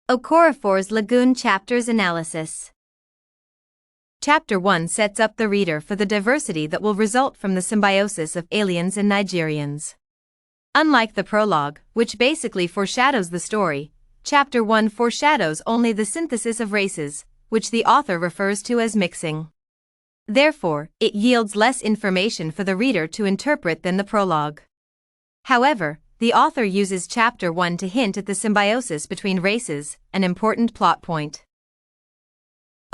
Okorafor's Lagoon Chapters Analysis. Chapter 1 sets up the reader for the diversity that will result from the symbiosis of aliens and Nigerians. Unlike the prologue, which basically foreshadows the story, Chapter 1 foreshadows only the synthesis of races, which the author refers to as mixing. Therefore, it yields less information for the reader to interpret than the prologue. However, the author uses Chapter 1 to hint at the symbiosis between races, an important plot point.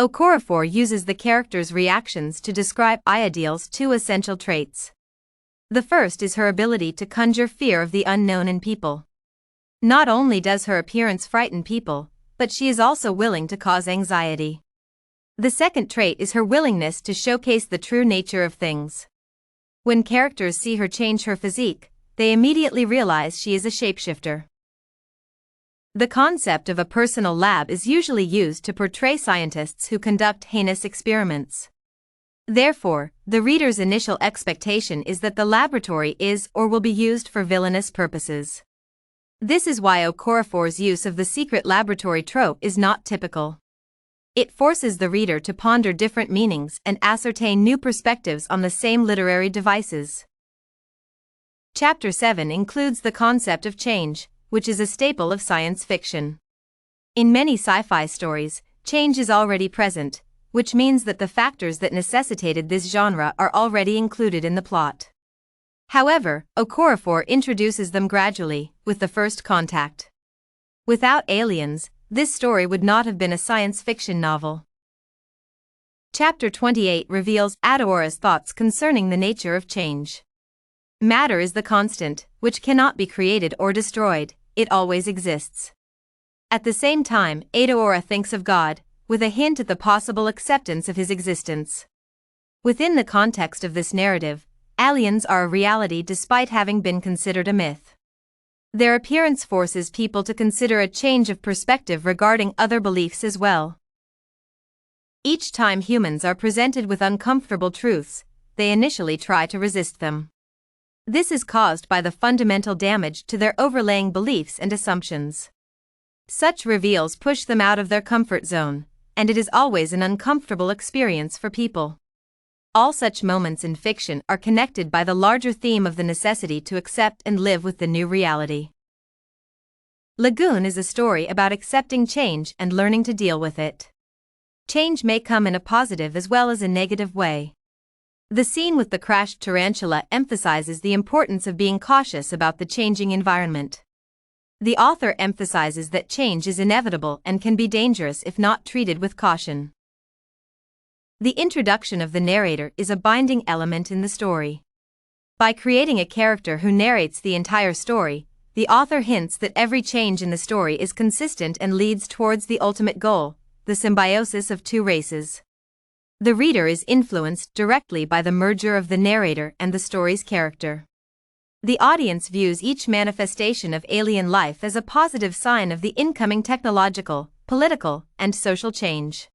Okorafor uses the character's reactions to describe Ayodele's two essential traits. The first is her ability to conjure fear of the unknown in people. Not only does her appearance frighten people, but she is also willing to cause anxiety. The second trait is her willingness to showcase the true nature of things. When characters see her change her physique, they immediately realize she is a shapeshifter. The concept of a personal lab is usually used to portray scientists who conduct heinous experiments. Therefore, the reader's initial expectation is that the laboratory is or will be used for villainous purposes. This is why Okorafor's use of the secret laboratory trope is not typical. It forces the reader to ponder different meanings and ascertain new perspectives on the same literary devices. Chapter 7 includes the concept of change, which is a staple of science fiction. In many sci-fi stories, change is already present, which means that the factors that necessitated this genre are already included in the plot. However, Okorafor introduces them gradually, with the first contact. Without aliens, this story would not have been a science fiction novel. Chapter 28 reveals Ayode's thoughts concerning the nature of change. Matter is the constant, which cannot be created or destroyed, it always exists. At the same time, Ayodele thinks of God, with a hint at the possible acceptance of his existence. Within the context of this narrative, aliens are a reality despite having been considered a myth. Their appearance forces people to consider a change of perspective regarding other beliefs as well. Each time humans are presented with uncomfortable truths, they initially try to resist them. This is caused by the fundamental damage to their overlaying beliefs and assumptions. Such reveals push them out of their comfort zone, and it is always an uncomfortable experience for people. All such moments in fiction are connected by the larger theme of the necessity to accept and live with the new reality. Lagoon is a story about accepting change and learning to deal with it. Change may come in a positive as well as a negative way. The scene with the crashed tarantula emphasizes the importance of being cautious about the changing environment. The author emphasizes that change is inevitable and can be dangerous if not treated with caution. The introduction of the narrator is a binding element in the story. By creating a character who narrates the entire story, the author hints that every change in the story is consistent and leads towards the ultimate goal, the symbiosis of two races. The reader is influenced directly by the merger of the narrator and the story's character. The audience views each manifestation of alien life as a positive sign of the incoming technological, political, and social change.